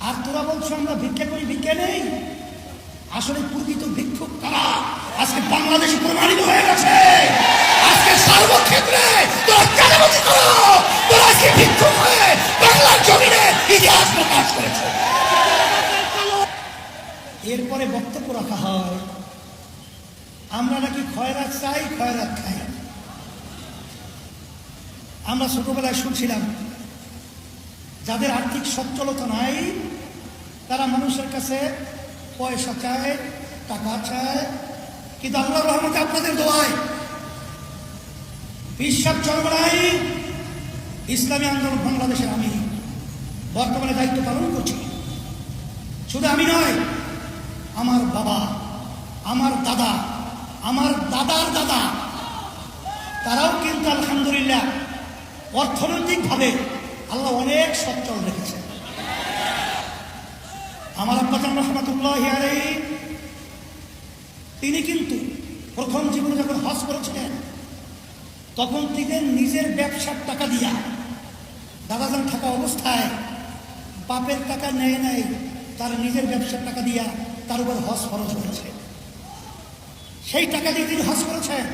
আর তোরা বলছো আমরা ভিক্ষা করি, ভিক্ষা নেই। আসলে প্রকৃত ভিক্ষুক কারা আজকে বাংলাদেশে প্রমাণিত হয়ে গেছে। আজকে সর্বক্ষেত্রে তোরা চাঁদাবাজি করো, তোরা আজকে ভিক্ষুক হয়ে বাংলার জমিনে ইতিহাস প্রকাশ করেছে। এরপরে বক্তব্য রাখা হয় আমরা নাকি খয়রাত চাই, খয়রাত খাই। আমরা ছোটবেলায় শুনছিলাম যাদের আর্থিক সচ্ছলতা নাই তারা মানুষের কাছে পয়সা চায়, টাকা চায়। কিন্তু আল্লাহর রহমতে আপনাদের দোয়ায় বিশ্বাস চরমরাই ইসলামী আন্দোলন বাংলাদেশের আমি বর্তমানে দায়িত্ব পালন করছি। শুধু আমি নয়, আমার বাবা, আমার দাদা, আমার দাদার দাদা, তারাও কিন্তু আলহামদুলিল্লাহ অর্থনৈতিকভাবে আল্লাহ অনেক সচ্ছল রেখেছে। আমার আব্বা জান রাহমাতুল্লাহি আলাইহি তিনি কিন্তু প্রথম জীবনে যখন হজ করেছিলেন তখন তিনি নিজের ব্যবসার টাকা দিয়া, দাদাজান থাকা অবস্থায় বাপের টাকা নেয় নাই, তার নিজের ব্যবসার টাকা দিয়া তার উপর হজ খরচ হয়েছে। সেই টাকা দিয়ে তিনি হজ করেছেন।